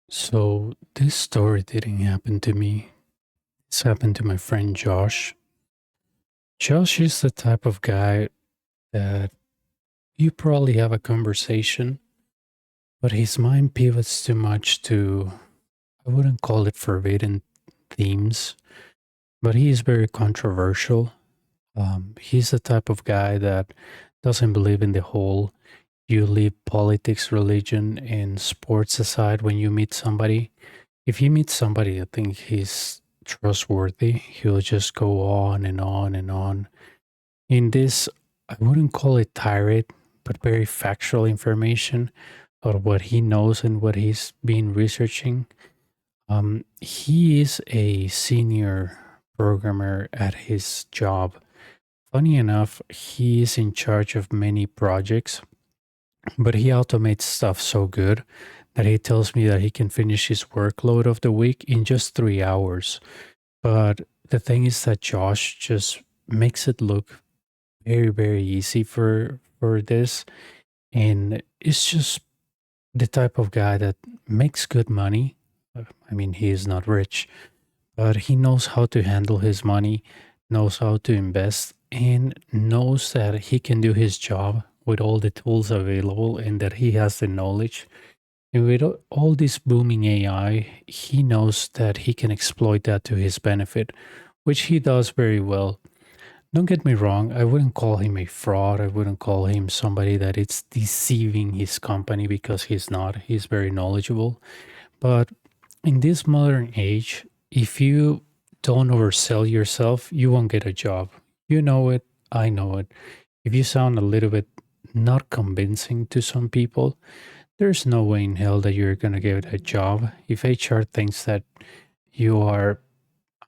So this story didn't happen to me. This happened to my friend Josh. Josh is the type of guy that you probably have a conversation, but his mind pivots too much to, I wouldn't call it forbidden themes, but he is very controversial. He's the type of guy that doesn't believe in the whole you leave politics, religion, and sports aside when you meet somebody. If you meet somebody, I think he's trustworthy. He'll just go on and on and on. In this, I wouldn't call it tirade, but very factual information of what he knows and what he's been researching. He is a senior programmer at his job. Funny enough, he is in charge of many projects, but he automates stuff so good that he tells me that he can finish his workload of the week in just 3 hours. But the thing is that Josh just makes it look very, very easy for this. And it's just the type of guy that makes good money. I mean, he is not rich, but he knows how to handle his money, knows how to invest, and knows that he can do his job with all the tools available and that he has the knowledge. And with all this booming AI, he knows that he can exploit that to his benefit, which he does very well. Don't get me wrong, I wouldn't call him a fraud. I wouldn't call him somebody that it's deceiving his company because he's not. He's very knowledgeable. But in this modern age, if you don't oversell yourself, you won't get a job. You know it. I know it. If you sound a little bit not convincing to some people, there's no way in hell that you're going to get a job. If HR thinks that you are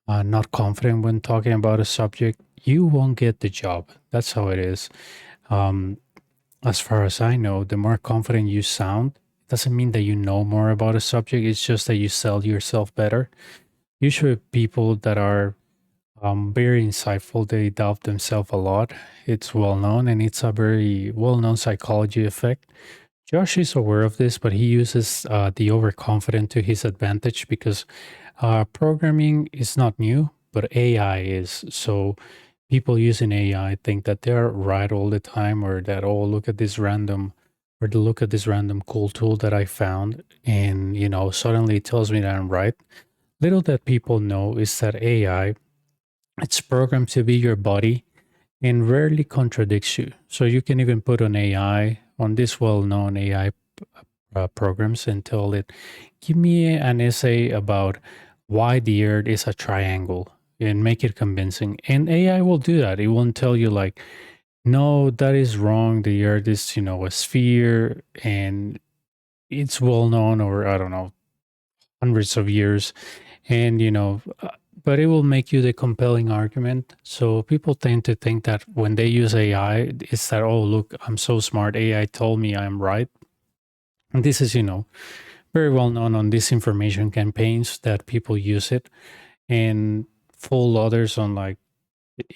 not confident when talking about a subject, you won't get the job. That's how it is. Um, as far as I know, the more confident you sound, doesn't mean that you know more about a subject. It's just that you sell yourself better. Usually, people that are very insightful, they doubt themselves a lot. It's well known, and it's a very well known psychology effect. Josh is aware of this, but he uses the overconfident to his advantage because programming is not new, but AI is. So people using AI think that they're right all the time, or that, oh, look at this random, or to look at this random cool tool that I found, and suddenly it tells me that I'm right. Little that people know is that AI, it's programmed to be your body and rarely contradicts you. So you can even put on AI, on this well-known AI programs, and tell it, give me an essay about why the earth is a triangle, and make it convincing. And AI will do that. It won't tell you like, no, that is wrong. The earth is, a sphere, and it's well known, or I don't know, hundreds of years. And, but it will make you the compelling argument. So people tend to think that when they use AI, it's that, oh, look, I'm so smart. AI told me I'm right. And this is, very well known on disinformation campaigns that people use it and fool others on, like,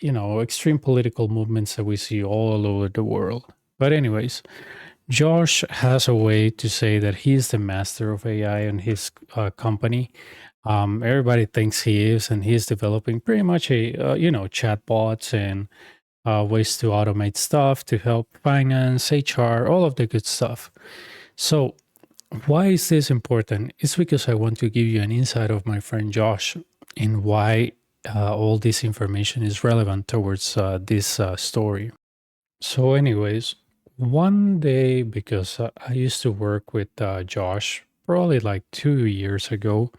extreme political movements that we see all over the world. But anyways, Josh has a way to say that he's the master of AI in his company. Everybody thinks he is, and he's developing pretty much a chatbots and ways to automate stuff to help finance, HR, all of the good stuff. So why is this important? It's because I want to give you an insight of my friend Josh and why all this information is relevant towards this story. So, anyways, one day, because I used to work with Josh probably like 2 years ago,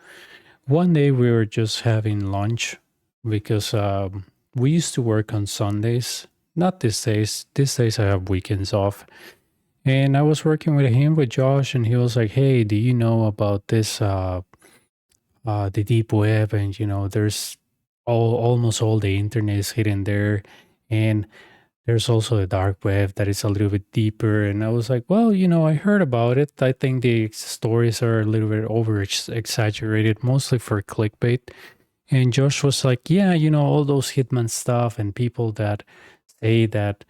one day we were just having lunch because we used to work on Sundays. Not these days. These days I have weekends off. And I was working with him, with Josh, and he was like, "Hey, do you know about this, the deep web? And there's almost all the internet is hidden there, and there's also a dark web that is a little bit deeper." And I was like, "Well, I heard about it. I think the stories are a little bit over exaggerated, mostly for clickbait." And Josh was like, "Yeah, all those hitman stuff and people that say that."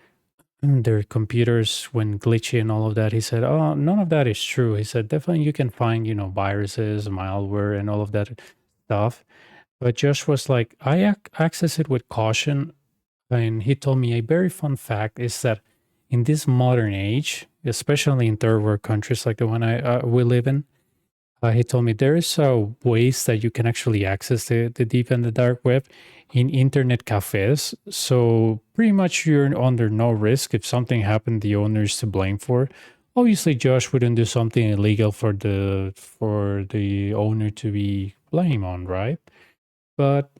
their computers went glitchy and all of that. He said, "Oh, none of that is true." He said, "Definitely you can find, viruses, malware, and all of that stuff." But Josh was like, "I access it with caution." And he told me a very fun fact is that in this modern age, especially in third world countries like the one we live in, he told me there is ways that you can actually access the deep and the dark web in internet cafes. So pretty much you're under no risk. If something happened, the owner is to blame for. Obviously, Josh wouldn't do something illegal for the owner to be blamed on, right? But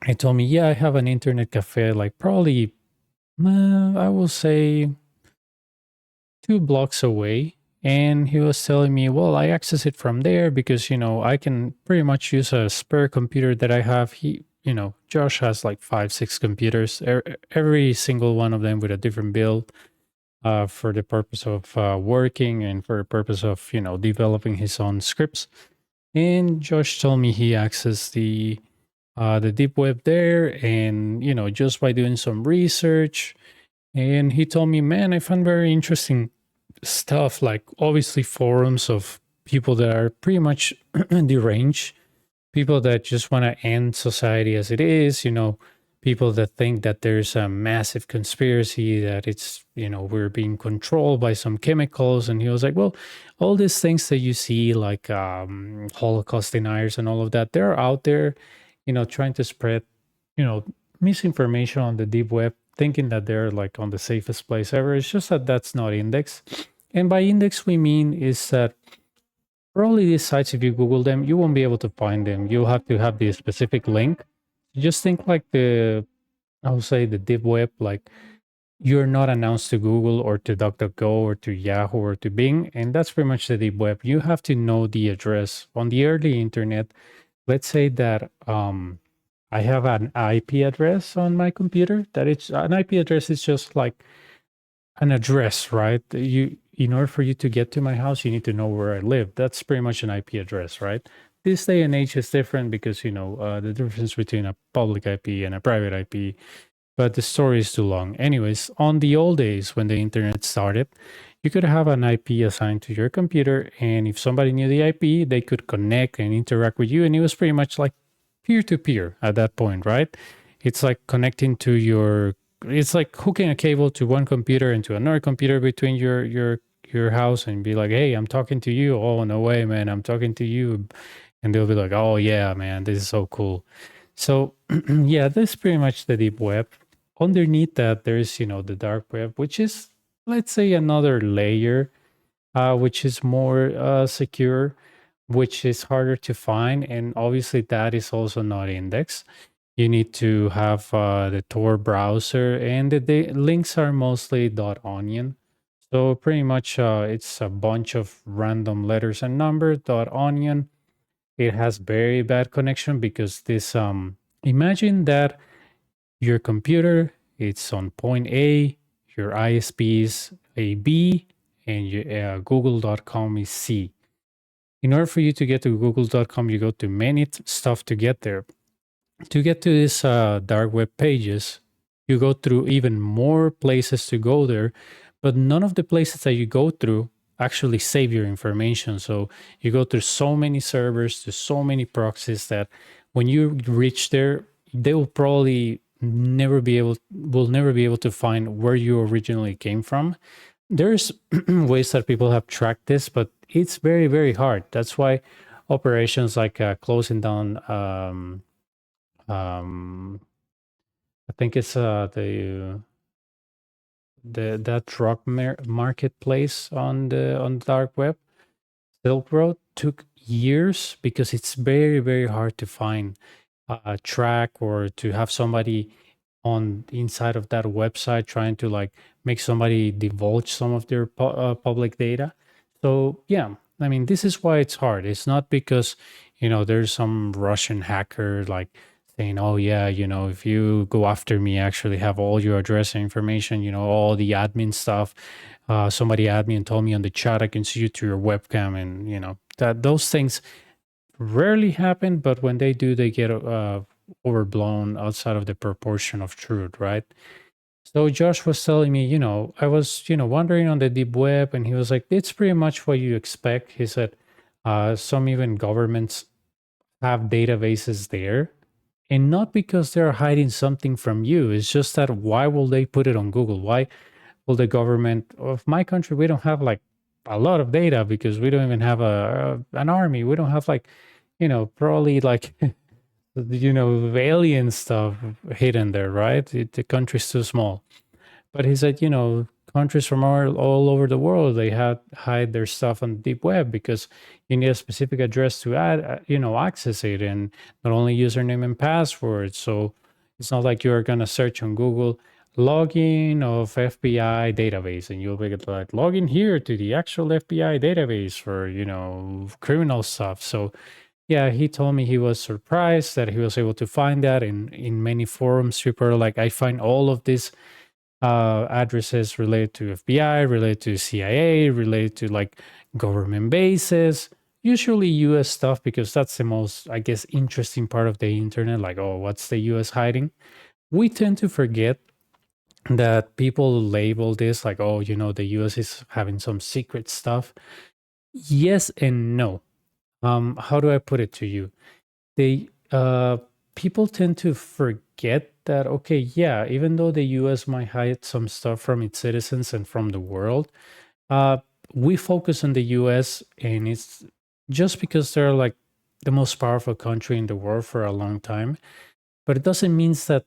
he told me, yeah, I have an internet cafe, like probably, I will say 2 blocks away. And he was telling me, well, I access it from there because, I can pretty much use a spare computer that I have. Josh has like 5, 6 computers, every single one of them with a different build for the purpose of working and for the purpose of, developing his own scripts. And Josh told me he accessed the deep web there, and just by doing some research. And he told me, man, I found very interesting stuff, like obviously forums of people that are pretty much deranged, people that just want to end society as it is, people that think that there's a massive conspiracy, that it's, we're being controlled by some chemicals. And he was like, well, all these things that you see, like Holocaust deniers and all of that, they're out there, trying to spread, you know, misinformation on the deep web, thinking that they're like on the safest place ever. It's just that that's not index. And by index, we mean is that probably these sites, if you Google them, you won't be able to find them. You'll have to have the specific link. Just think like I would say the deep web, like you're not announced to Google or to DuckDuckGo or to Yahoo or to Bing. And that's pretty much the deep web. You have to know the address. On the early internet, let's say that I have an IP address on my computer. That it's an IP address is just like an address, right? In order for you to get to my house, you need to know where I live. That's pretty much an IP address, right? This day and age is different because the difference between a public IP and a private IP. But the story is too long. Anyways, on the old days when the internet started, you could have an IP assigned to your computer, and if somebody knew the IP, they could connect and interact with you, and it was pretty much like peer to peer at that point, right? It's like connecting to your it's like hooking a cable to one computer and to another computer between your house, and be like, hey, I'm talking to you. Oh, no way, man, I'm talking to you. And they'll be like, oh yeah, man, this is so cool. So yeah, this is pretty much the deep web. Underneath that, there's the dark web, which is, let's say, another layer, which is more secure, which is harder to find, and obviously that is also not indexed. You need to have the Tor browser, and the links are mostly .onion. So pretty much it's a bunch of random letters and numbers. .onion. It has very bad connection because this imagine that your computer it's on point A, your ISP is a B, and your google.com is C. In order for you to get to google.com, you go to many stuff to get there. To get to these dark web pages, you go through even more places to go there, but none of the places that you go through actually save your information. So you go through so many servers, to so many proxies, that when you reach there, they will probably will never be able to find where you originally came from. There's ways that people have tracked this, but it's very, very hard. That's why operations like closing down I think it's the that drug marketplace on the dark web, Silk Road, took years because it's very, very hard to find a track, or to have somebody on inside of that website trying to like make somebody divulge some of their public data. So yeah, I mean, this is why it's hard. It's not because there's some Russian hacker like saying, oh yeah, if you go after me, I actually have all your address and information, all the admin stuff. Somebody admin told me on the chat I can see you through your webcam, and that those things rarely happen, but when they do, they get overblown outside of the proportion of truth, right? So Josh was telling me, I was, wandering on the deep web, and he was like, it's pretty much what you expect. He said, some even governments have databases there, and not because they're hiding something from you. It's just that why will they put it on Google? Why will the government of my country? We don't have like a lot of data because we don't even have an army. We don't have like, probably like alien stuff hidden there, right? The country's too small. But he said, countries from all over the world, they hide their stuff on the deep web because you need a specific address to access it, and not only username and password. So it's not like you're gonna search on Google login of FBI database, and you'll be like login here to the actual FBI database for criminal stuff. So yeah, he told me he was surprised that he was able to find that in many forums. People are like, I find all of these addresses related to FBI, related to CIA, related to like government bases, usually US stuff, because that's the most, I guess, interesting part of the internet. Like, oh, what's the US hiding? We tend to forget that people label this like, oh, the US is having some secret stuff. Yes and no. How do I put it to you? They People tend to forget that, okay, yeah, even though the US might hide some stuff from its citizens and from the world, uh we focus on the US, and it's just because they're like the most powerful country in the world for a long time. But it doesn't mean that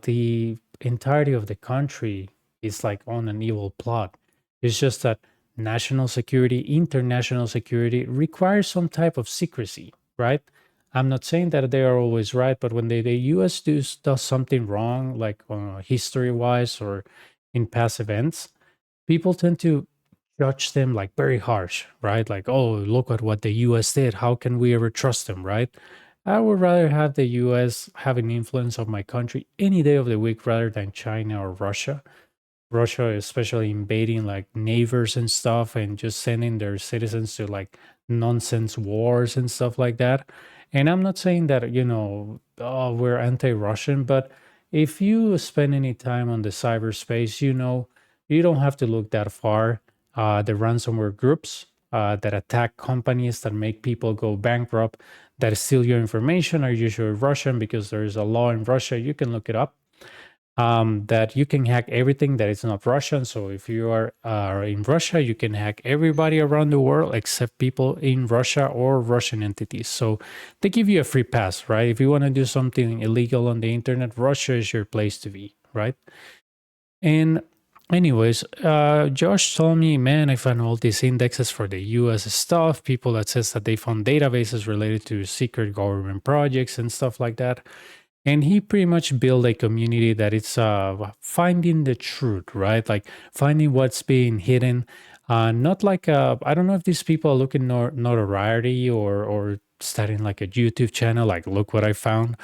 the entirety of the country is like on an evil plot. It's just that national security, international security requires some type of secrecy, right? I'm not saying that they are always right, but when the US does something wrong, like history wise or in past events, people tend to judge them like very harsh, right? Like, oh, look at what the US did. How can we ever trust them, right? I would rather have the US have an influence of my country any day of the week rather than China or Russia. Russia, especially invading like neighbors and stuff and just sending their citizens to like nonsense wars and stuff like that. And I'm not saying that, oh, we're anti Russian, but if you spend any time on the cyberspace, you don't have to look that far. The ransomware groups that attack companies that make people go bankrupt, that steal your information are usually Russian because there is a law in Russia. You can look it up, that you can hack everything that is not Russian. So if you are in Russia, you can hack everybody around the world except people in Russia or Russian entities. So they give you a free pass, right? If you want to do something illegal on the internet, Russia is your place to be, right? And anyways, Josh told me, man, I found all these indexes for the US stuff, people that says that they found databases related to secret government projects and stuff like that. And he pretty much built a community that it's finding the truth, right? Like finding what's being hidden. Not like I don't know if these people are looking notoriety or starting like a YouTube channel, like look what I found.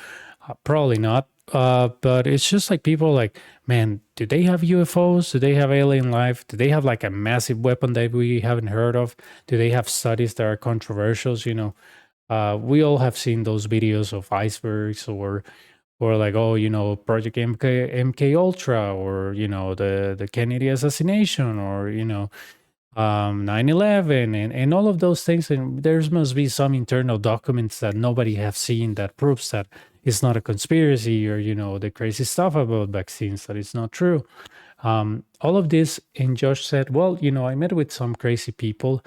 Probably not. But it's just like people like, man, do they have UFOs? Do they have alien life? Do they have like a massive weapon that we haven't heard of? Do they have studies that are controversial? We all have seen those videos of icebergs or like, oh, Project MK Ultra, or the Kennedy assassination, or 9/11, and all of those things. And there must be some internal documents that nobody have seen that proves that it's not a conspiracy, or the crazy stuff about vaccines, that it's not true. All of this. And Josh said, well, I met with some crazy people.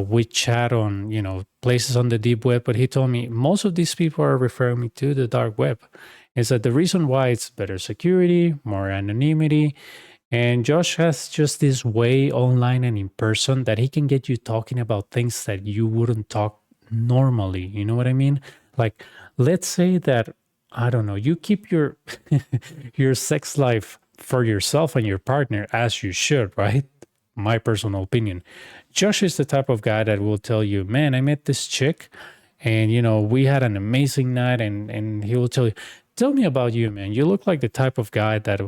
We chat on places on the deep web, but he told me most of these people are referring me to the dark web. Is that the reason why it's better security, more anonymity? And Josh has just this way online and in person that he can get you talking about things that you wouldn't talk normally. You know what I mean? Like, let's say that, I don't know, you keep your your sex life for yourself and your partner, as you should, right? My personal opinion. Josh is the type of guy that will tell you, man, I met this chick, and we had an amazing night, and he will tell you, tell me about you, man. You look like the type of guy that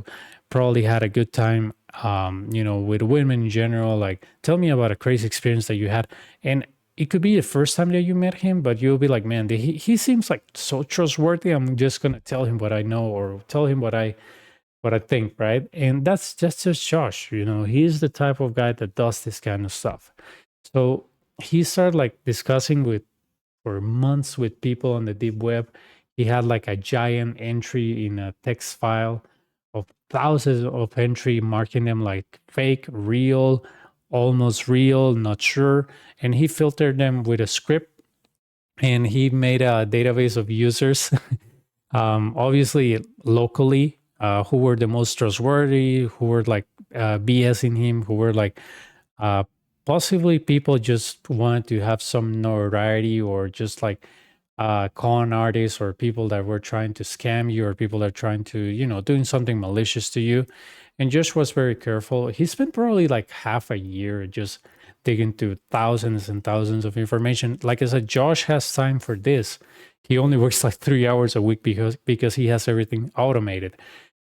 probably had a good time, with women in general. Like, tell me about a crazy experience that you had. And it could be the first time that you met him, but you'll be like, man, he seems like so trustworthy. I'm just gonna tell him what I know, or tell him what what I think, right? And that's just Josh. He's the type of guy that does this kind of stuff. So he started like discussing with for months with people on the deep web. He had like a giant entry in a text file of thousands of entry, marking them like fake, real, almost real, not sure. And he filtered them with a script, and he made a database of users, obviously locally, who were the most trustworthy, who were like BSing him, who were like uh, possibly people just wanted to have some notoriety, or just like con artists, or people that were trying to scam you, or people that are trying to, doing something malicious to you. And Josh was very careful. He spent probably like half a year just digging through thousands and thousands of information. Like I said, Josh has time for this. He only works like 3 hours a week because he has everything automated.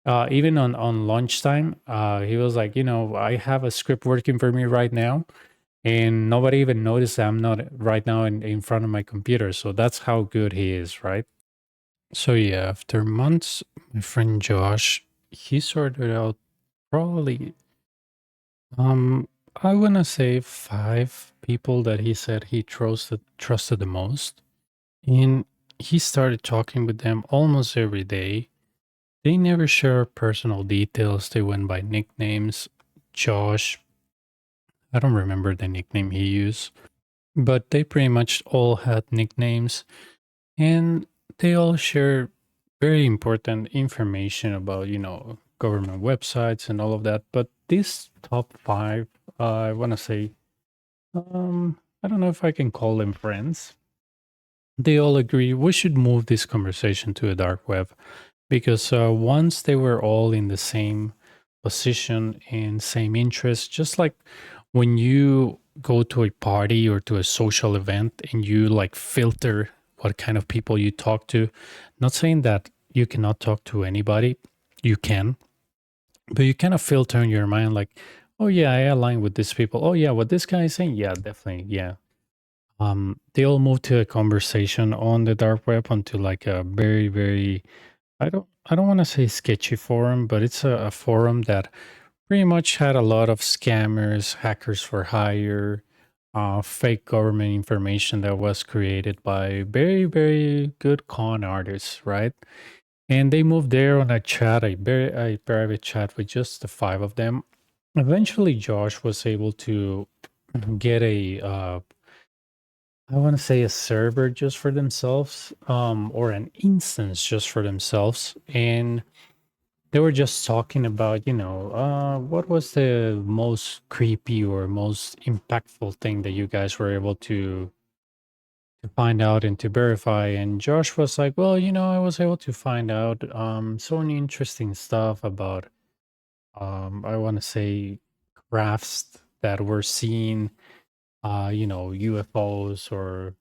Even on lunchtime, he was like, I have a script working for me right now, and nobody even noticed that I'm not right now in front of my computer. So that's how good he is, right? So yeah, after months, my friend Josh, he sorted out probably, I wanna say 5 people that he said he trusted the most. And he started talking with them almost every day. They never share personal details. They went by nicknames. Josh, I don't remember the nickname he used, but they pretty much all had nicknames, and they all share very important information about, government websites and all of that. But these top 5, I want to say, I don't know if I can call them friends. They all agree we should move this conversation to a dark web, because once they were all in the same position and same interest, just like when you go to a party or to a social event and you like filter what kind of people you talk to. Not saying that you cannot talk to anybody, you can, but you kind of filter in your mind like, oh yeah, I align with these people. Oh yeah, what this guy is saying, yeah, definitely, yeah. They all moved to a conversation on the dark web onto like a very, very, I don't want to say sketchy forum, but it's a forum that pretty much had a lot of scammers, hackers for hire, fake government information that was created by very, very good con artists, right? And they moved there on a chat, a private chat with just the 5 of them. Eventually, Josh was able to get I want to say a server just for themselves, or an instance just for themselves. And they were just talking about, what was the most creepy or most impactful thing that you guys were able to find out and to verify. And Josh was like, well, I was able to find out so many interesting stuff about, I want to say, crafts that were seen, UFOs, or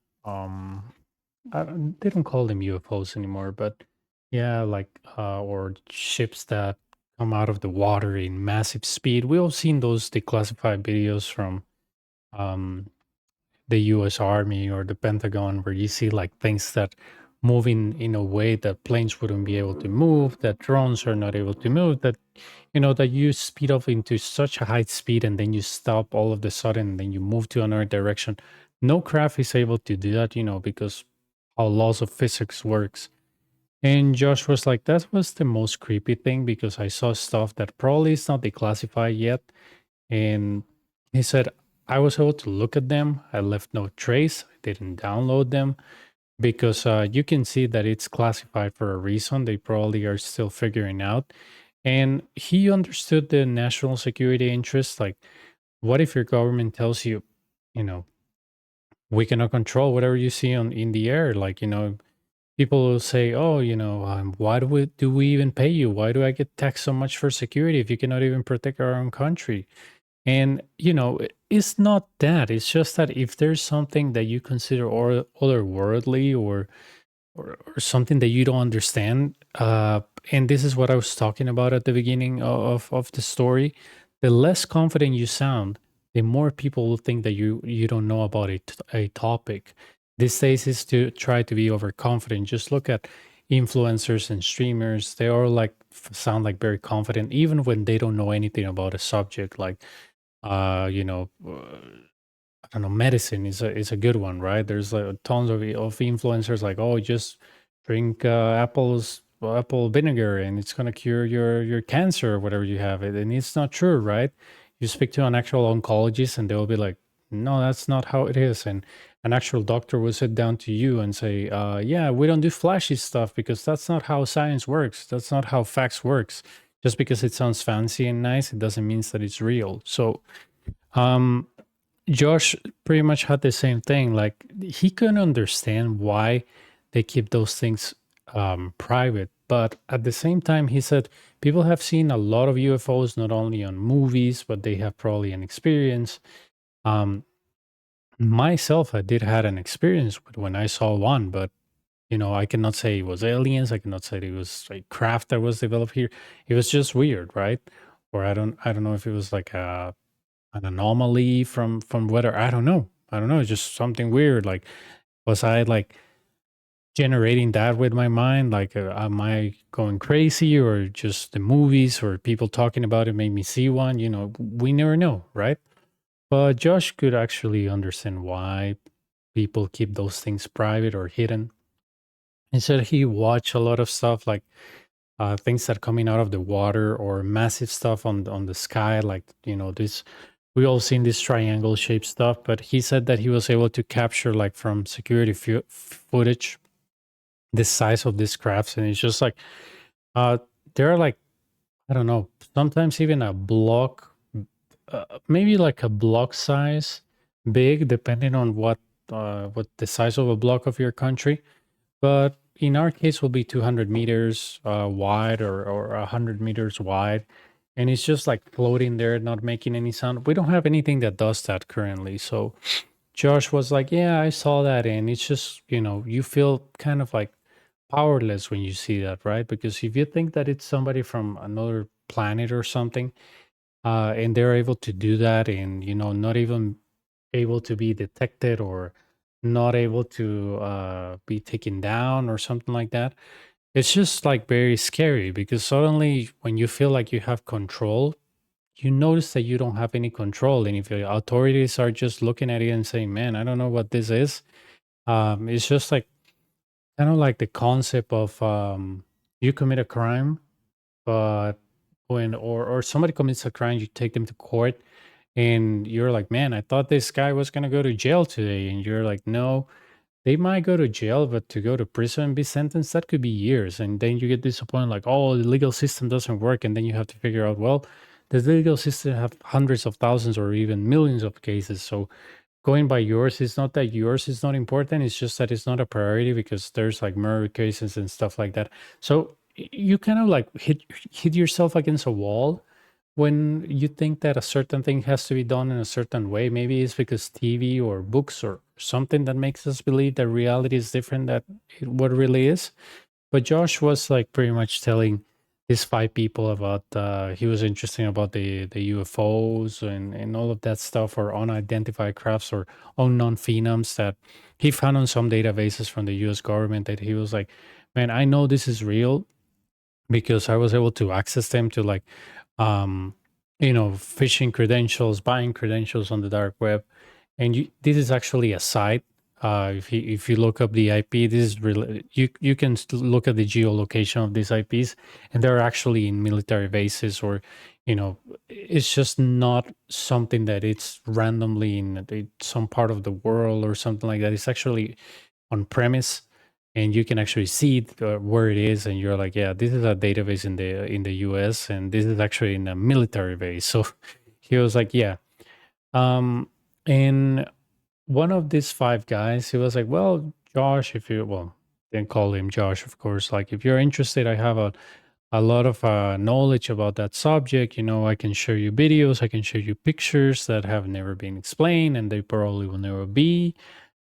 they don't call them UFOs anymore, but yeah, like or ships that come out of the water in massive speed. We all seen those declassified videos from um, the U.S. Army or the Pentagon, where you see like things that move in a way that planes wouldn't be able to move, that drones are not able to move, that that you speed up into such a high speed and then you stop all of the sudden and then you move to another direction. No craft is able to do that, because how laws of physics works. And Josh was like, that was the most creepy thing, because I saw stuff that probably is not declassified yet. And he said, I was able to look at them. I left no trace. I didn't download them, because you can see that it's classified for a reason. They probably are still figuring out. And he understood the national security interest. Like, what if your government tells you, you know, we cannot control whatever you see in the air? Like, people will say, oh, why do we even pay you? Why do I get taxed so much for security if you cannot even protect our own country? And it's not that. It's just that if there's something that you consider or otherworldly, or something that you don't understand, and this is what I was talking about at the beginning of the story, the less confident you sound, the more people will think that you don't know about a topic. These days is to try to be overconfident. Just look at influencers and streamers, they all like sound like very confident, even when they don't know anything about a subject. Like, I don't know, medicine is a good one, right? There's tons of influencers like, oh, just drink apple vinegar and it's gonna cure your cancer or whatever you have. And it's not true, right? You speak to an actual oncologist and they'll be like, no, that's not how it is. And an actual doctor will sit down to you and say, yeah, we don't do flashy stuff because that's not how science works. That's not how facts works. Just because it sounds fancy and nice, it doesn't mean that it's real. So um Josh pretty much had the same thing. Like he couldn't understand why they keep those things private. But at the same time, he said people have seen a lot of UFOs, not only on movies, but they have probably an experience. Um, Myself, I did had an experience with when I saw one, but I cannot say it was aliens. I cannot say it was a craft that was developed here. It was just weird, right? Or I don't know if it was like an anomaly from weather. I don't know, it's just something weird. Like, was I like generating that with my mind? Like, am I going crazy, or just the movies or people talking about it made me see one? We never know, right? But Josh could actually understand why people keep those things private or hidden. He said he watched a lot of stuff like things that are coming out of the water, or massive stuff on the sky, like this. We all seen this triangle shaped stuff, but he said that he was able to capture like from security footage the size of these crafts, and it's just like uh they're like, I don't know, sometimes even a block, maybe like a block size big, depending on what the size of a block of your country. But in our case, will be 200 meters wide, or 100 meters wide. And it's just like floating there, not making any sound. We don't have anything that does that currently. So Josh was like, yeah, I saw that. And it's just, you feel kind of like powerless when you see that, right? Because if you think that it's somebody from another planet or something, and they're able to do that, and, not even able to be detected, or not able to be taken down or something like that. It's just like very scary, because suddenly when you feel like you have control, you notice that you don't have any control. And if the authorities are just looking at it and saying, man, I don't know what this is, it's just like kind of like the concept of you commit a crime, but when or somebody commits a crime, you take them to court, and you're like, man, I thought this guy was going to go to jail today. And you're like, no, they might go to jail, but to go to prison and be sentenced, that could be years. And then you get disappointed, like, oh, the legal system doesn't work. And then you have to figure out, well, does the legal system have hundreds of thousands or even millions of cases? So going by yours is not that yours is not important. It's just that it's not a priority, because there's like murder cases and stuff like that. So you kind of like hit yourself against a wall when you think that a certain thing has to be done in a certain way. Maybe it's because TV or books or something that makes us believe that reality is different than what it really is. But Josh was like pretty much telling these five people about he was interested about the UFOs and all of that stuff, or unidentified crafts or unknown phenoms that he found on some databases from the US government, that he was like, man, I know this is real because I was able to access them to like um phishing credentials, buying credentials on the dark web. And this is actually a site. If you look up the IP, this is really, you can look at the geolocation of these IPs, and they're actually in military bases, or it's just not something that it's randomly in some part of the world or something like that. It's actually on premise, and you can actually see where it is, and you're like, yeah, this is a database in the US, and this is actually in a military base. So he was like, yeah. And one of these five guys, he was like, well, Josh, if you, well, then call him Josh, of course, like, if you're interested, I have a lot of knowledge about that subject. I can show you videos, I can show you pictures that have never been explained, and they probably will never be.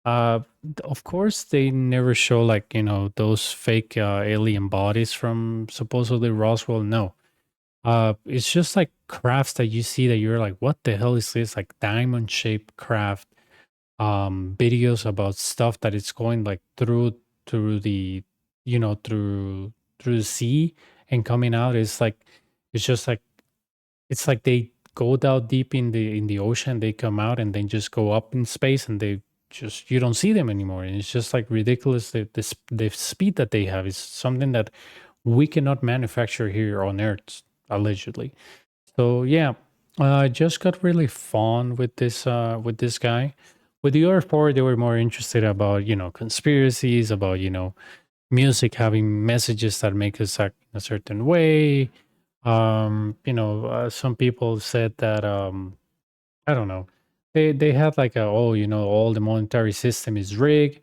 uh of course, they never show, like, those fake alien bodies from supposedly Roswell. No, it's just like crafts that you see that you're like, what the hell is this? Like diamond shaped craft, videos about stuff that it's going like through the through the sea and coming out is like it's just like it's like they go down deep in the ocean, they come out and then just go up in space, and they just you don't see them anymore. And it's just like ridiculous. The speed that they have is something that we cannot manufacture here on Earth, allegedly. So yeah, I just got really fond with this guy. With the other four, they were more interested about conspiracies, about music having messages that make us act in a certain way. Some people said that I don't know. They had like all the monetary system is rigged.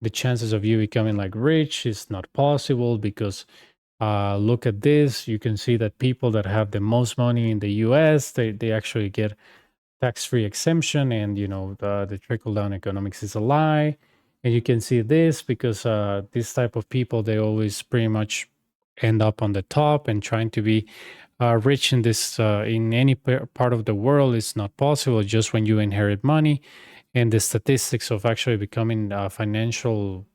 The chances of you becoming like rich is not possible because look at this. You can see that people that have the most money in the US, they actually get tax-free exemption, and the trickle-down economics is a lie. And you can see this because this type of people, they always pretty much end up on the top, and trying to be rich in this in any part of the world is not possible just when you inherit money. And the statistics of actually becoming financial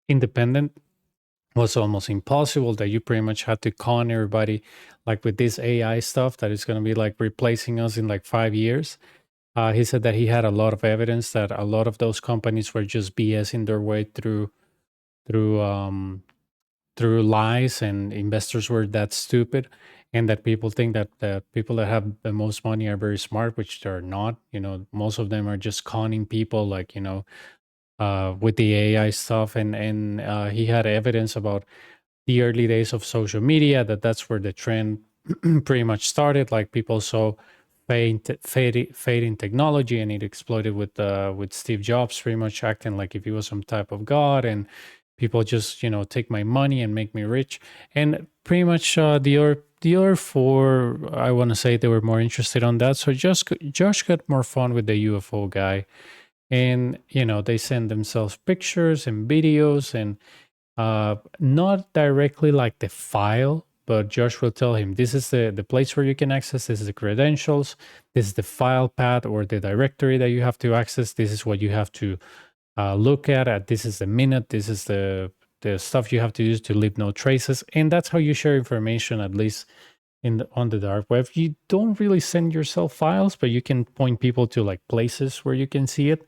independent was almost impossible, that you pretty much had to con everybody, like with this AI stuff that is going to be like replacing us in like 5 years. He said that he had a lot of evidence that a lot of those companies were just BSing their way through through lies, and investors were that stupid, and that people think that the people that have the most money are very smart, which they're not. Most of them are just conning people, like with the AI stuff. And he had evidence about the early days of social media, that's where the trend pretty much started. Like people saw fading technology, and it exploded with Steve Jobs pretty much acting like if he was some type of god, and people just take my money and make me rich. And pretty much the other four, I want to say, they were more interested on that. So just Josh got more fun with the UFO guy, and they send themselves pictures and videos, and not directly like the file, but Josh will tell him this is the place where you can access, this is the credentials, this is the file path or the directory that you have to access, this is what you have to look at, this is the minute, this is the stuff you have to use to leave no traces. And that's how you share information, at least on the dark web. You don't really send yourself files, but you can point people to like places where you can see it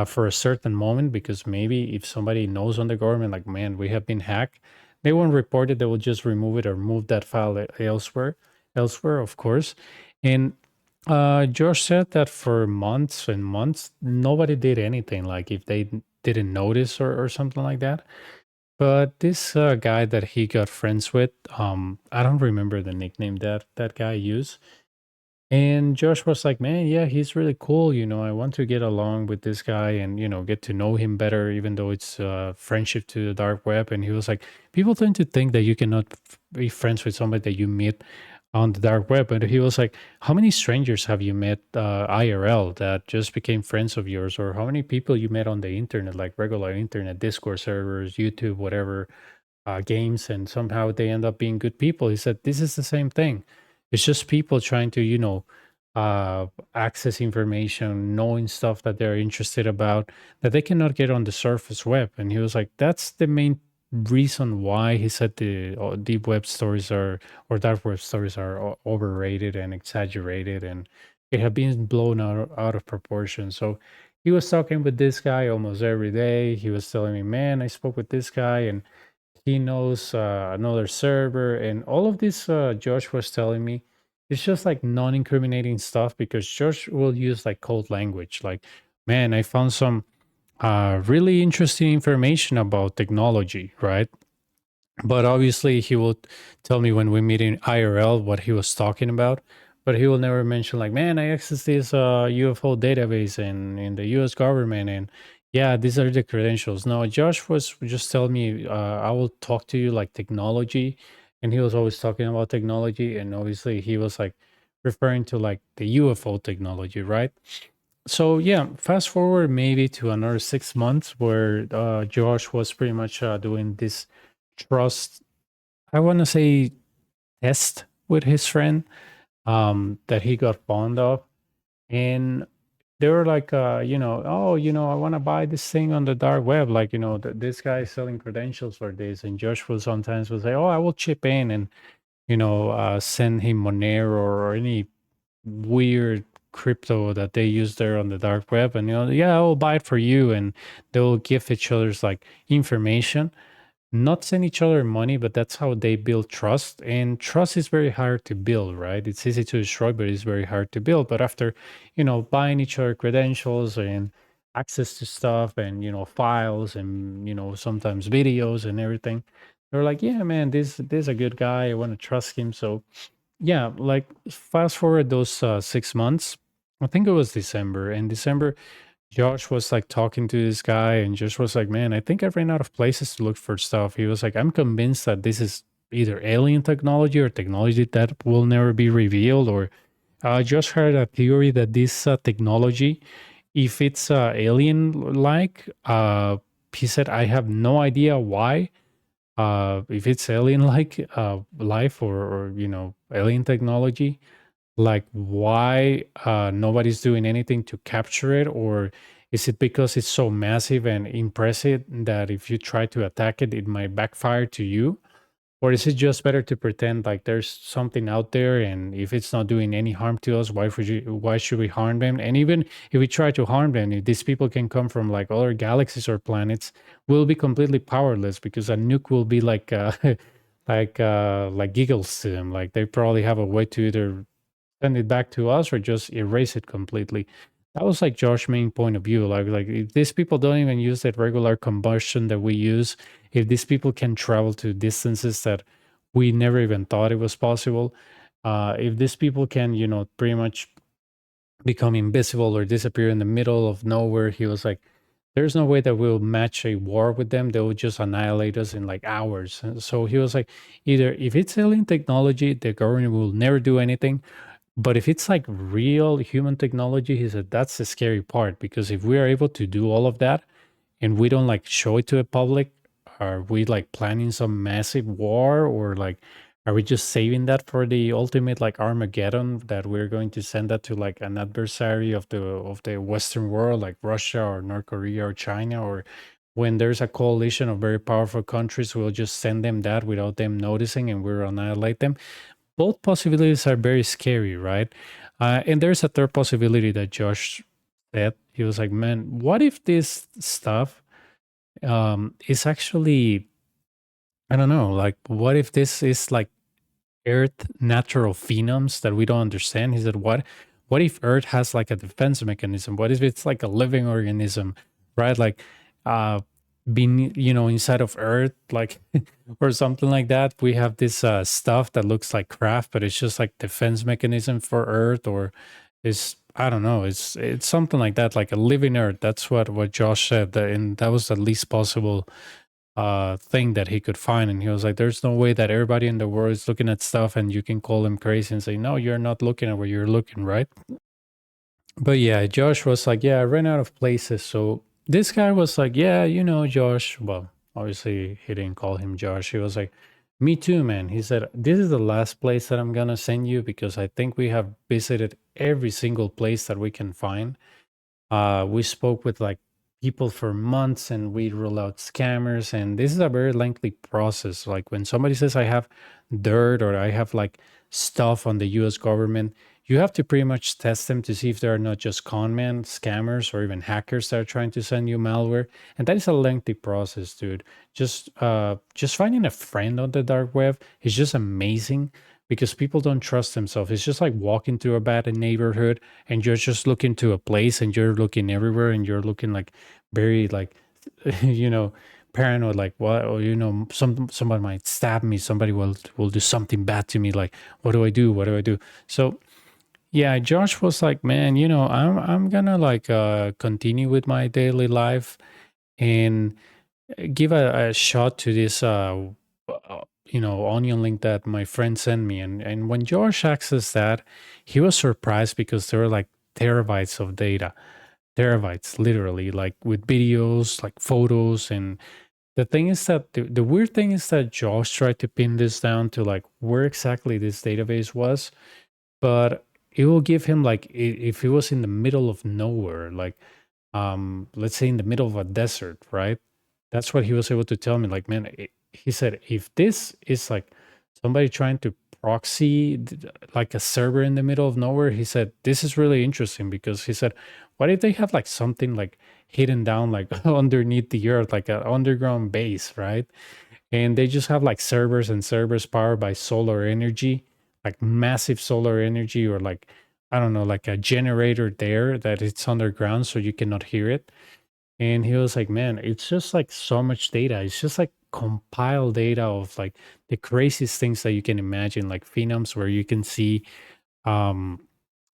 for a certain moment, because maybe if somebody knows on the government, like, man, we have been hacked, they won't report it. They will just remove it or move that file elsewhere, of course. And Josh said that for months and months, nobody did anything, like if they didn't notice or something like that. But this guy that he got friends with, I don't remember the nickname that guy used, and Josh was like, man, yeah, he's really cool. I want to get along with this guy and, get to know him better, even though it's friendship to the dark web. And he was like, people tend to think that you cannot be friends with somebody that you meet on the dark web. And he was like, how many strangers have you met IRL that just became friends of yours? Or how many people you met on the internet, like regular internet, Discord servers, YouTube, whatever, games, and somehow they end up being good people? He said, this is the same thing. It's just people trying to, access information, knowing stuff that they're interested about that they cannot get on the surface web. And he was like, that's the main reason why he said the deep web stories are, or dark web stories are overrated and exaggerated, and it had been blown out of proportion. So he was talking with this guy almost every day. He was telling me, man, I spoke with this guy, and he knows another server, and all of this. Josh was telling me, it's just like non-incriminating stuff, because Josh will use like code language, like, man, I found some really interesting information about technology, right? But obviously he will tell me when we meet in IRL what he was talking about, but he will never mention like, man, I access this UFO database in the US government, and yeah, these are the credentials. No, Josh was just telling me, I will talk to you like technology, and he was always talking about technology, and obviously he was like referring to like the UFO technology, right? So yeah, fast forward maybe to another 6 months where Josh was pretty much doing this trust, I want to say, test with his friend that he got fond of. And they were like, oh, I want to buy this thing on the dark web. Like, this guy is selling credentials for this. And Josh will sometimes will say, oh, I will chip in and, send him Monero or any weird crypto that they use there on the dark web. And, yeah, I will buy it for you. And they'll give each other's like information, not send each other money, but that's how they build trust. And trust is very hard to build, right? It's easy to destroy, but it's very hard to build. But after, buying each other credentials and access to stuff and, files and, sometimes videos and everything, they're like, yeah, man, this is a good guy. I want to trust him. So yeah, like fast forward those 6 months. I think it was December. In December, Josh was like talking to this guy, and Josh was like, "Man, I think I ran out of places to look for stuff." He was like, "I'm convinced that this is either alien technology or technology that will never be revealed." Or Josh had a theory that this technology, if it's alien-like, he said, "I have no idea why. If it's alien-like life or alien technology." Like, why nobody's doing anything to capture it? Or is it because it's so massive and impressive that if you try to attack it, it might backfire to you? Or is it just better to pretend like there's something out there, and if it's not doing any harm to us, why should we harm them? And even if we try to harm them, if these people can come from like other galaxies or planets, we'll be completely powerless because a nuke will be like like giggles to them. Like, they probably have a way to either send it back to us or just erase it completely. That was like Josh's main point of view. Like if these people don't even use that regular combustion that we use, if these people can travel to distances that we never even thought it was possible, if these people can, pretty much become invisible or disappear in the middle of nowhere, he was like, there's no way that we'll match a war with them. They will just annihilate us in like hours. And so he was like, either if it's alien technology, the government will never do anything, but if it's like real human technology, he said that's the scary part, because if we are able to do all of that and we don't like show it to the public, are we like planning some massive war, or like are we just saving that for the ultimate like Armageddon, that we're going to send that to like an adversary of the Western world like Russia or North Korea or China, or when there's a coalition of very powerful countries, we'll just send them that without them noticing and we'll annihilate them. Both possibilities are very scary, right? And there's a third possibility that Josh said. He was like, "Man, what if this stuff is actually, I don't know, like, what if this is like Earth natural phenoms that we don't understand?" He said, What if Earth has like a defense mechanism? What if it's like a living organism, right? Like, uh, being inside of Earth, like or something like that. We have this stuff that looks like craft, but it's just like defense mechanism for Earth, or is, I don't know. It's something like that, like a living Earth. That's what Josh said, and that was the least possible thing that he could find. And he was like, there's no way that everybody in the world is looking at stuff and you can call them crazy and say, no, you're not looking at where you're looking, right? But yeah, Josh was like, yeah, I ran out of places. So this guy was like, yeah, Josh. Well, obviously he didn't call him Josh. He was like, me too, man. He said, this is the last place that I'm going to send you, because I think we have visited every single place that we can find. We spoke with like people for months, and we rule out scammers. And this is a very lengthy process. Like, when somebody says I have dirt or I have like stuff on the US government, you have to pretty much test them to see if they're not just con men, scammers, or even hackers that are trying to send you malware. And that is a lengthy process, dude. Just finding a friend on the dark web is just amazing, because people don't trust themselves. It's just like walking through a bad neighborhood, and you're just looking to a place, and you're looking everywhere, and you're looking like very like you know paranoid, like, what, or somebody might stab me, somebody will do something bad to me, like, what do I do, what do I do? So yeah, Josh was like, man, I'm gonna like continue with my daily life and give a shot to this onion link that my friend sent me. And when Josh accessed that, he was surprised, because there were like terabytes of data, terabytes literally, like with videos, like photos. And the thing is that the weird thing is that Josh tried to pin this down to like where exactly this database was, but it will give him like if he was in the middle of nowhere, like let's say in the middle of a desert, right? That's what he was able to tell me. Like, man, he said, if this is like somebody trying to proxy like a server in the middle of nowhere, he said, this is really interesting because he said, what if they have like something like hidden down like underneath the earth, like an underground base, right? And they just have like servers and servers powered by solar energy, like massive solar energy, or like I don't know, like a generator there that it's underground so you cannot hear it. And he was like, man, it's just like so much data. It's just like compiled data of like the craziest things that you can imagine, like phenoms where you can see um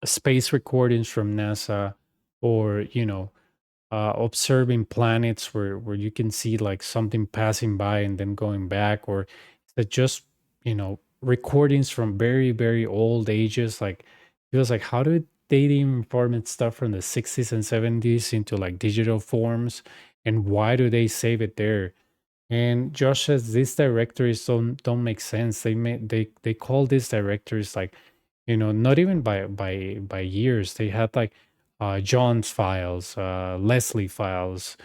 space recordings from NASA, or observing planets where you can see like something passing by and then going back, or that just recordings from very very old ages. Like it was like, how did they even format stuff from the 60s and 70s into like digital forms, and why do they save it there? And Josh says these directories don't make sense. They call these directories like, not even by years. They had like John's files, Leslie files,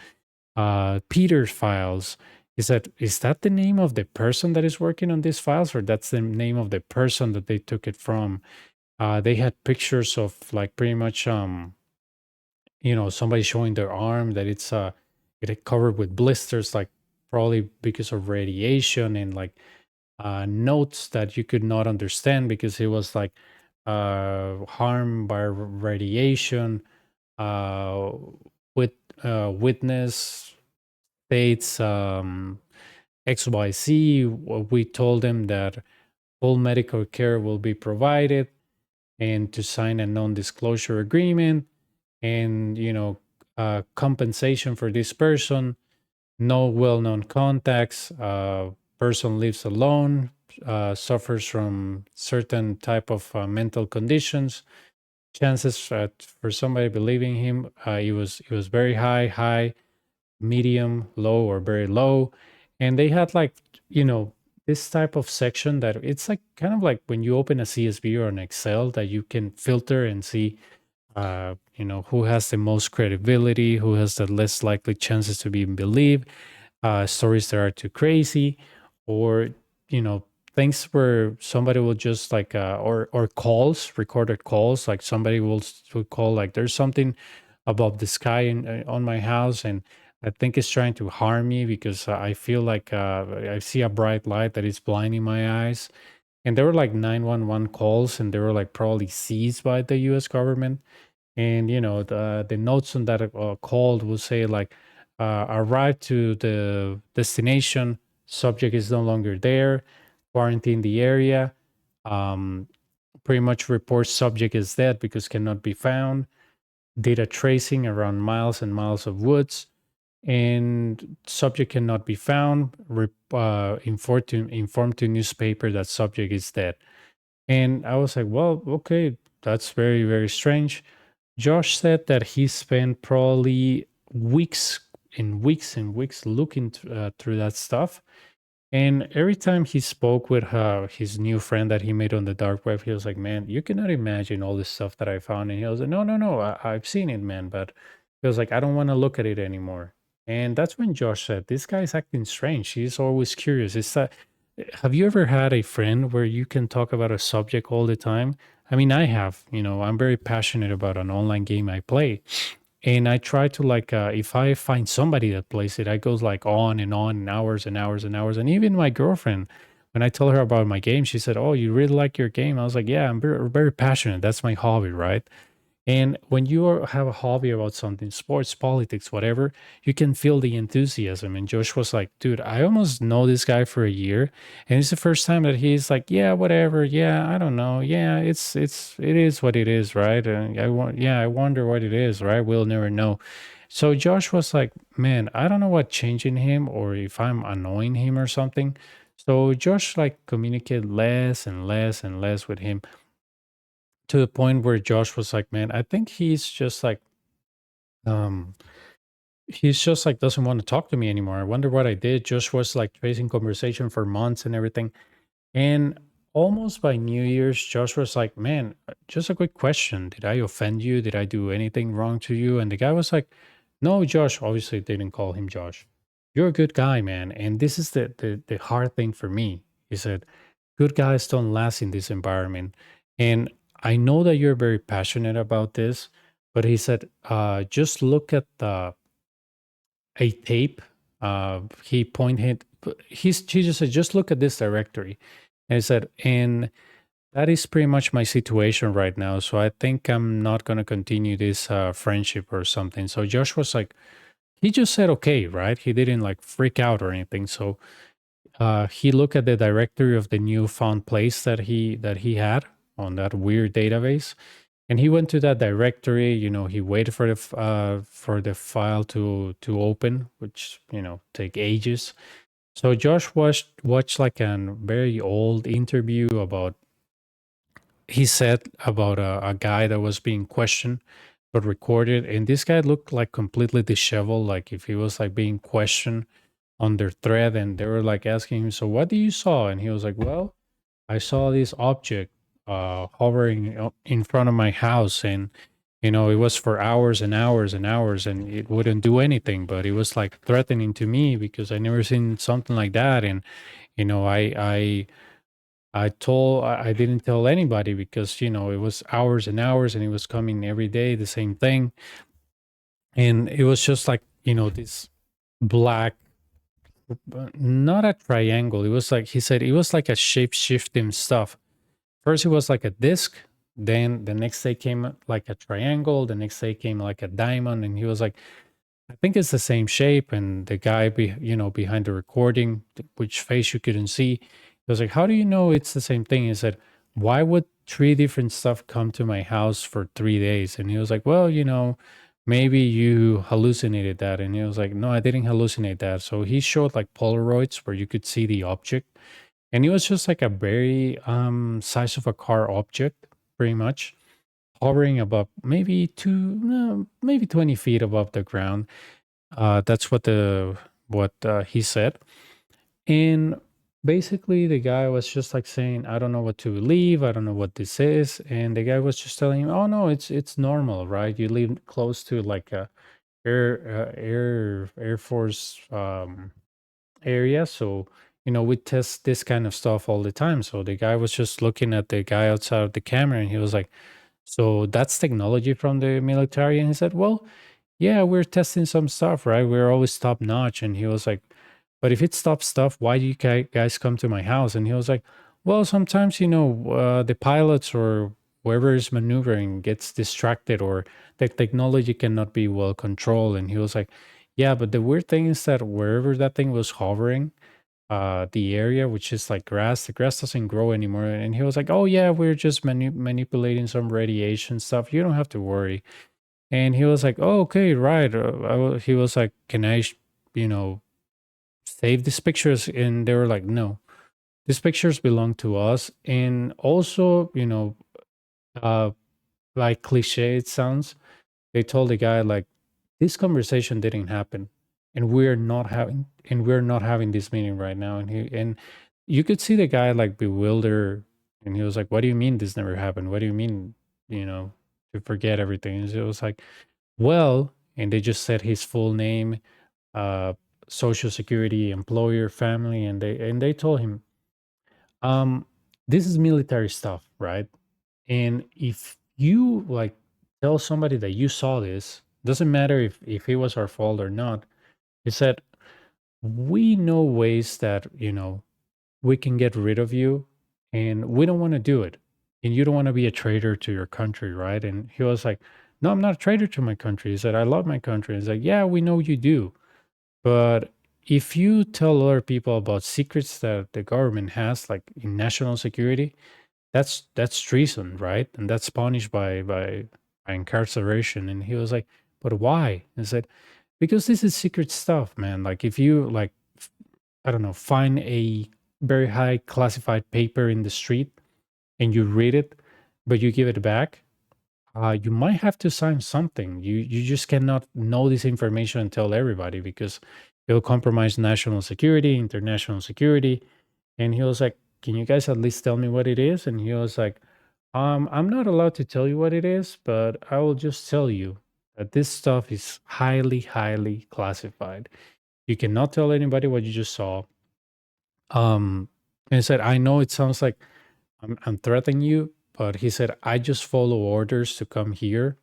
Peter's files. Is that the name of the person that is working on these files, or that's the name of the person that they took it from? They had pictures of like pretty much somebody showing their arm that it covered with blisters, like probably because of radiation, and like notes that you could not understand because it was like harmed by radiation. uh with witness states XYZ. We told them that full medical care will be provided, and to sign a non-disclosure agreement, and compensation for this person, no well-known contacts, person lives alone, suffers from certain type of mental conditions. Chances for somebody believing him, it was very high, medium, low, or very low. And they had like, you know, this type of section that it's like kind of like when you open a CSV or an Excel, that you can filter and see who has the most credibility, who has the less likely chances to be believed, stories that are too crazy, or you know things where somebody will just like or calls, recorded calls, like somebody will call like, there's something above the sky on my house, and I think it's trying to harm me because I feel like I see a bright light that is blinding my eyes. And there were like 911 calls, and they were like probably seized by the US government. And the notes on that call will say like, arrive to the destination, subject is no longer there, quarantine the area, um, pretty much report subject is dead because cannot be found, data tracing around miles and miles of woods, and subject cannot be found, inform to newspaper that subject is dead. And I was like, well, okay, that's very very strange. Josh said that he spent probably weeks and weeks and weeks looking through that stuff. And every time he spoke with his new friend that he made on the dark web, he was like, man, you cannot imagine all this stuff that I found. And he was like, no, no, no, I've seen it, man. But he was like, I don't want to look at it anymore. And that's when Josh said, this guy's acting strange. He's always curious. Have you ever had a friend where you can talk about a subject all the time? I mean, I have. I'm very passionate about an online game I play. And I try to like, if I find somebody that plays it, I goes like on and hours and hours and hours. And even my girlfriend, when I tell her about my game, she said, "Oh, you really like your game?" I was like, "Yeah, I'm very, very passionate. That's my hobby, right?" And when have a hobby about something, sports, politics, whatever, you can feel the enthusiasm. And Josh was like, dude, I almost know this guy for a year. And it's the first time that he's like, yeah, whatever. Yeah, I don't know. Yeah, it is what it is, right? And I wonder what it is, right? We'll never know. So Josh was like, man, I don't know what changing him, or if I'm annoying him or something. So Josh like communicated less and less and less with him, to the point where Josh was like, "Man, I think um he's just like doesn't want to talk to me anymore. I wonder what I did." Josh was like tracing conversation for months and everything. And almost by New Year's, Josh was like, "Man, just a quick question. Did I offend you? Did I do anything wrong to you?" And the guy was like, "No, Josh." Obviously, they didn't call him Josh. "You're a good guy, man. And this is the hard thing for me." He said, "Good guys don't last in this environment. And I know that you're very passionate about this." But he said, just look at a tape. He pointed, he just said, just look at this directory. And he said, and that is pretty much my situation right now. So I think I'm not going to continue this friendship or something. So Josh was like, he just said, okay, right? He didn't like freak out or anything. So he looked at the directory of the newfound place that he had on that weird database, and he went to that directory. He waited for the file to open, which take ages. So Josh watched like a very old interview about, he said, about a guy that was being questioned but recorded, and this guy looked like completely disheveled, like if he was like being questioned on their thread, and they were like asking him, "So what do you saw?" And he was like, "Well, I saw this object hovering in front of my house, and it was for hours and hours and hours, and it wouldn't do anything, but it was like threatening to me because I never seen something like that. And I didn't tell anybody because it was hours and hours, and it was coming every day, the same thing, and it was just like this black, not a triangle. It was like, he said, it was like a shape shifting stuff. First, it was like a disc. Then the next day came like a triangle. The next day came like a diamond. And he was like, I think it's the same shape. And the guy, behind the recording, which face you couldn't see, he was like, how do you know it's the same thing? He said, why would three different stuff come to my house for 3 days? And he was like, well, maybe you hallucinated that. And he was like, no, I didn't hallucinate that. So he showed like Polaroids where you could see the object. And it was just like a very size of a car object, pretty much, hovering above maybe no, maybe 20 feet above the ground. That's what he said. And basically the guy was just like saying, I don't know what to believe, I don't know what this is. And the guy was just telling him, oh no, it's normal, right? You live close to like a air force area, so we test this kind of stuff all the time. So the guy was just looking at the guy outside of the camera, and he was like, so that's technology from the military? And he said, well, yeah, we're testing some stuff, right? We're always top notch. And he was like, but if it's top stuff, why do you guys come to my house? And he was like, well, sometimes, the pilots or whoever is maneuvering gets distracted, or the technology cannot be well controlled. And he was like, yeah, but the weird thing is that wherever that thing was hovering, the area which is like grass, the grass doesn't grow anymore. And he was like, oh yeah, we're just manipulating some radiation stuff, you don't have to worry. And he was like, oh, okay, right. He was like, can I you know save these pictures? And they were like, no, these pictures belong to us. And also, uh like cliche it sounds, they told the guy like, this conversation didn't happen, and we're not having this meeting right now. And you could see the guy like bewildered, and he was like, what do you mean this never happened? What do you mean, you know to forget everything? And it was like, well, and they just said his full name, uh social security, employer, family, and they told him, um this is military stuff, right? And if you like tell somebody that you saw this, doesn't matter if it was our fault or not. He said, we know ways that we can get rid of you, and we don't want to do it. And you don't want to be a traitor to your country, right? And he was like, no, I'm not a traitor to my country. He said, I love my country. He's like, yeah, we know you do. But if you tell other people about secrets that the government has, like in national security, that's treason, right? And that's punished by incarceration. And he was like, but why? I said, because this is secret stuff, man. Like if you like, I don't know, find a very high classified paper in the street and you read it, but you give it back, you might have to sign something. You just cannot know this information and tell everybody because it'll compromise national security, international security. And he was like, can you guys at least tell me what it is? And he was like, I'm not allowed to tell you what it is, but I will just tell you that this stuff is highly, highly classified. You cannot tell anybody what you just saw. And he said, I know it sounds like I'm threatening you, but he said, I just follow orders to come here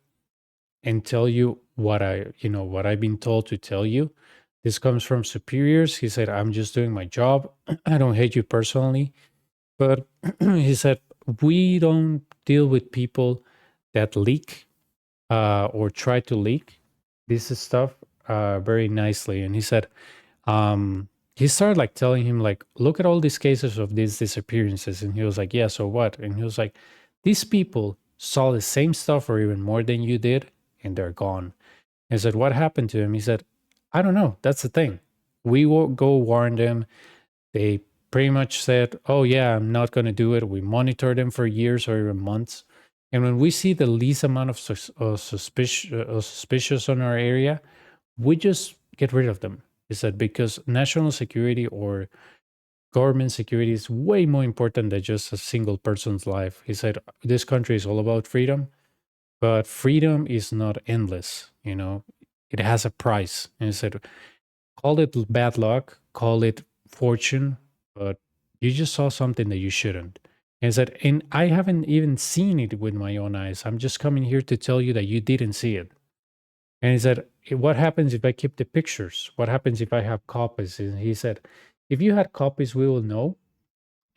and tell you what what I've been told to tell you. This comes from superiors. He said, I'm just doing my job. I don't hate you personally. But he said, we don't deal with people that leak or try to leak this stuff very nicely. And he said, he started like telling him, like, look at all these cases of these disappearances. And he was like, yeah, so what? And he was like, these people saw the same stuff or even more than you did, and they're gone. And I said, what happened to him? He said, I don't know. That's the thing. We will go warn them. They pretty much said, oh, yeah, I'm not going to do it. We monitor them for years or even months. And when we see the least amount of suspicious on our area, we just get rid of them. He said, because national security or government security is way more important than just a single person's life. He said, this country is all about freedom, but freedom is not endless. It has a price. And he said, call it bad luck, call it fortune, but you just saw something that you shouldn't. And he said, and I haven't even seen it with my own eyes. I'm just coming here to tell you that you didn't see it. And he said, what happens if I keep the pictures? What happens if I have copies? And he said, if you had copies, we will know.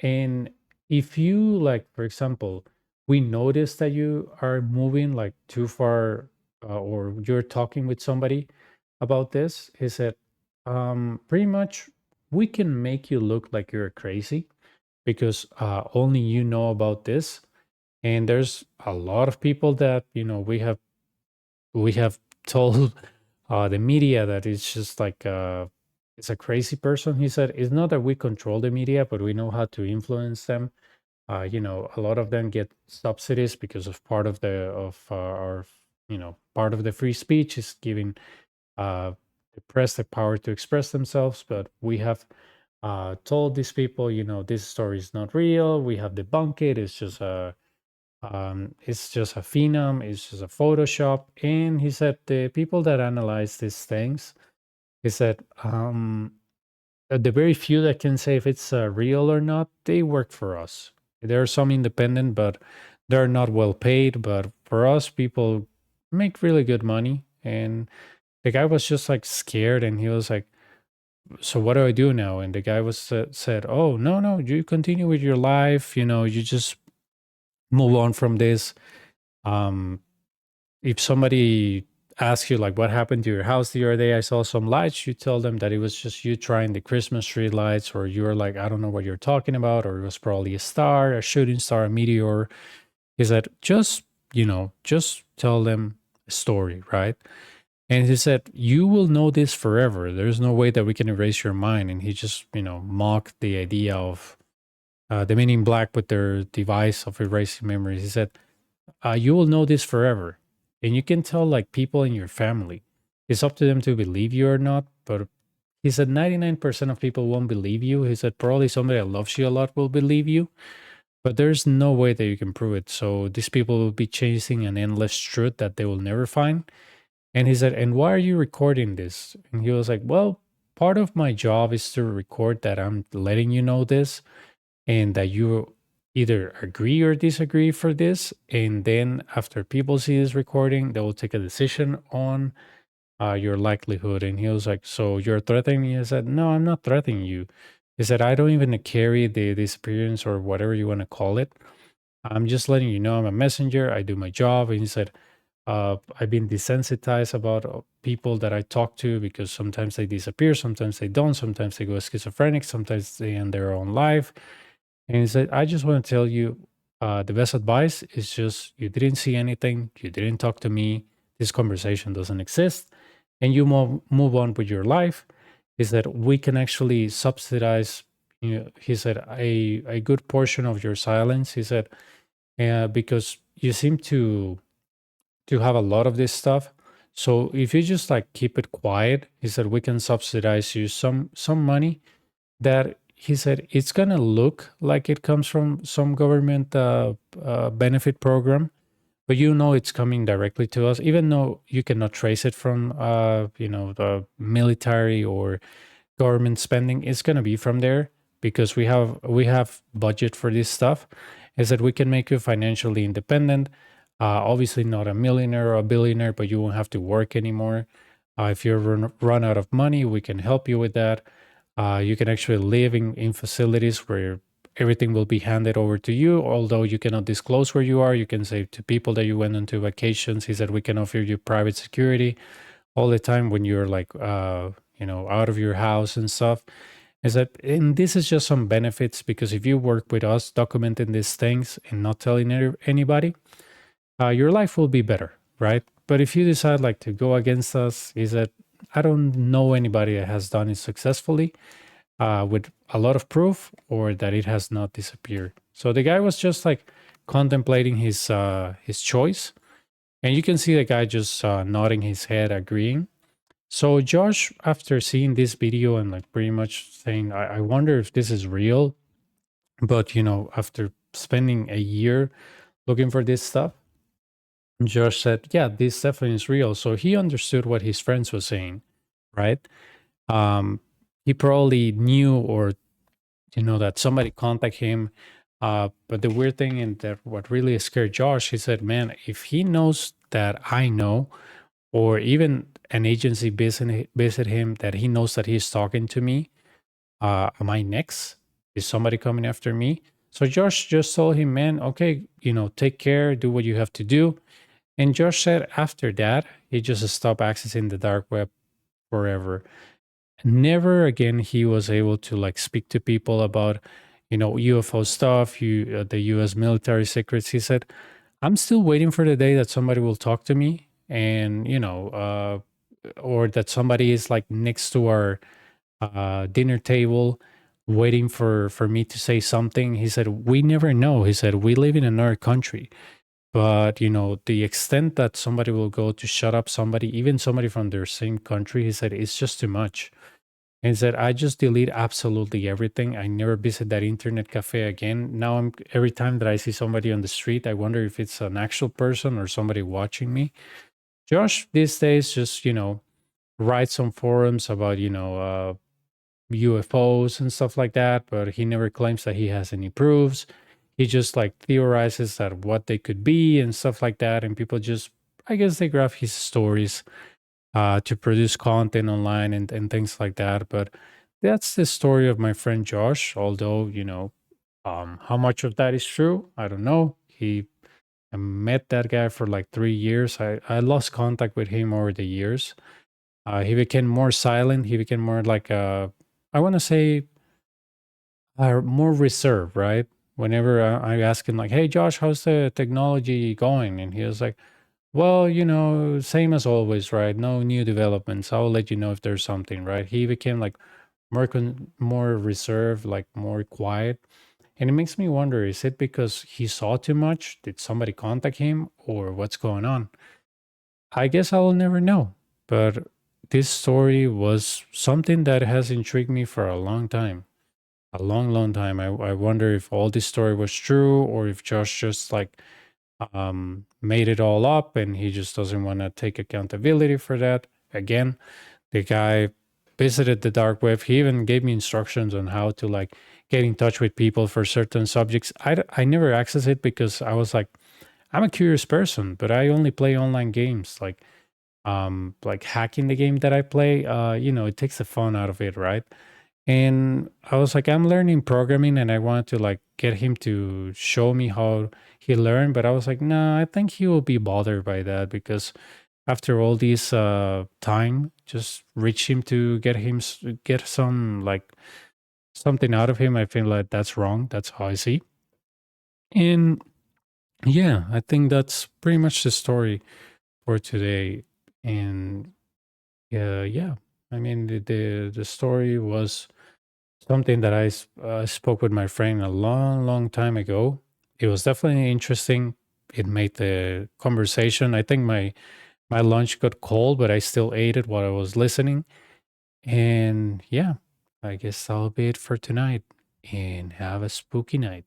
And if you, like, for example, we notice that you are moving like too far or you're talking with somebody about this, he said, pretty much we can make you look like you're crazy because only you know about this. And there's a lot of people that, we have told the media that it's just like it's a crazy person. He said it's not that we control the media, but we know how to influence them. A lot of them get subsidies because of part of our part of the free speech is giving the press the power to express themselves. But we have told these people, this story is not real. We have debunked it. It's just a phenom. It's just a Photoshop. And he said the people that analyze these things, he said, the very few that can say if it's real or not, they work for us. There are some independent, but they're not well paid. But for us, people make really good money. And the guy was just like scared, and he was like, so what do I do now? And the guy was said, oh, no, no, you continue with your life. You just move on from this. Um, if somebody asks you like what happened to your house the other day, I saw some lights, you tell them that it was just you trying the Christmas tree lights, or you were like, I don't know what you're talking about, or it was probably a star, a shooting star, a meteor. Is that just tell them a story, right? And he said, you will know this forever. There's no way that we can erase your mind. And he just, mocked the idea of the Men in Black with their device of erasing memories. He said, you will know this forever. And you can tell like people in your family. It's up to them to believe you or not. But he said 99% of people won't believe you. He said probably somebody that loves you a lot will believe you. But there's no way that you can prove it. So these people will be chasing an endless truth that they will never find. And he said, and why are you recording this? And he was like, well, part of my job is to record that I'm letting you know this and that you either agree or disagree for this. And then after people see this recording, they will take a decision on your likelihood. And he was like, so you're threatening me? I said, no, I'm not threatening you. He said, I don't even carry the disappearance or whatever you want to call it. I'm just letting you know I'm a messenger. I do my job. And he said, I've been desensitized about people that I talk to because sometimes they disappear, sometimes they don't, sometimes they go schizophrenic, sometimes they end their own life. And he said, I just want to tell you the best advice is just you didn't see anything, you didn't talk to me, this conversation doesn't exist, and you move on with your life. Is that we can actually subsidize, he said, a good portion of your silence. He said, because you seem to have a lot of this stuff. So if you just like keep it quiet, he said we can subsidize you some money that he said it's gonna look like it comes from some government benefit program, but you know it's coming directly to us, even though you cannot trace it from the military or government spending. It's gonna be from there because we have budget for this stuff. Is that we can make you financially independent. Obviously, not a millionaire or a billionaire, but you won't have to work anymore. If you run out of money, we can help you with that. You can actually live in facilities where everything will be handed over to you. Although you cannot disclose where you are, you can say to people that you went on to vacations. He said we can offer you private security all the time when you're like, out of your house and stuff. Is that, and this is just some benefits because if you work with us documenting these things and not telling anybody, your life will be better, right? But if you decide like to go against us, is that I don't know anybody that has done it successfully with a lot of proof or that it has not disappeared. So the guy was just like contemplating his choice, and you can see the guy just nodding his head, agreeing. So Josh, after seeing this video and like pretty much saying, I wonder if this is real, but after spending a year looking for this stuff, Josh said, yeah, this definitely is real. So he understood what his friends were saying, right? Um, he probably knew or that somebody contact him. But the weird thing and that what really scared Josh, he said, man, if he knows that I know, or even an agency visit him that he knows that he's talking to me, am I next? Is somebody coming after me? So Josh just told him, man, okay, take care, do what you have to do. And Josh said after that, he just stopped accessing the dark web forever. Never again he was able to like speak to people about, UFO stuff, the U.S. military secrets. He said, "I'm still waiting for the day that somebody will talk to me, and or that somebody is like next to our dinner table." Waiting for me to say something. He said, we never know. He said, we live in another country. But the extent that somebody will go to shut up somebody, even somebody from their same country, he said, it's just too much. And he said, I just delete absolutely everything. I never visit that internet cafe again. Now every time that I see somebody on the street, I wonder if it's an actual person or somebody watching me. Josh these days just, writes on forums about, UFOs and stuff like that, but he never claims that he has any proofs. He just like theorizes that what they could be and stuff like that, and people just, I guess, they grab his stories to produce content online and things like that. But that's the story of my friend Josh. Although how much of that is true, I don't know. I met that guy for like 3 years. I lost contact with him over the years. He became more silent. He became more like I want to say more reserved, right? Whenever I ask him like, "Hey, Josh, how's the technology going?" and he was like, "Well, same as always, right? No new developments. I'll let you know if there's something." Right? He became like more reserved, like more quiet, and it makes me wonder: is it because he saw too much? Did somebody contact him, or what's going on? I guess I will never know. But this story was something that has intrigued me for a long time. A long, long time. I wonder if all this story was true or if Josh just like made it all up and he just doesn't want to take accountability for that. Again, the guy visited the dark web. He even gave me instructions on how to like get in touch with people for certain subjects. I never accessed it because I was like, I'm a curious person, but I only play online games. Like hacking the game that I play, it takes the fun out of it, right? And I was like, I'm learning programming and I wanted to like get him to show me how he learned. But I was like, no, I think he will be bothered by that because after all this time, just reach him to get some like something out of him. I feel like that's wrong. That's how I see. And yeah, I think that's pretty much the story for today. And yeah, I mean, the story was something that I spoke with my friend a long, long time ago. It was definitely interesting. It made the conversation. I think my lunch got cold, but I still ate it while I was listening. And yeah, I guess that'll be it for tonight, and have a spooky night.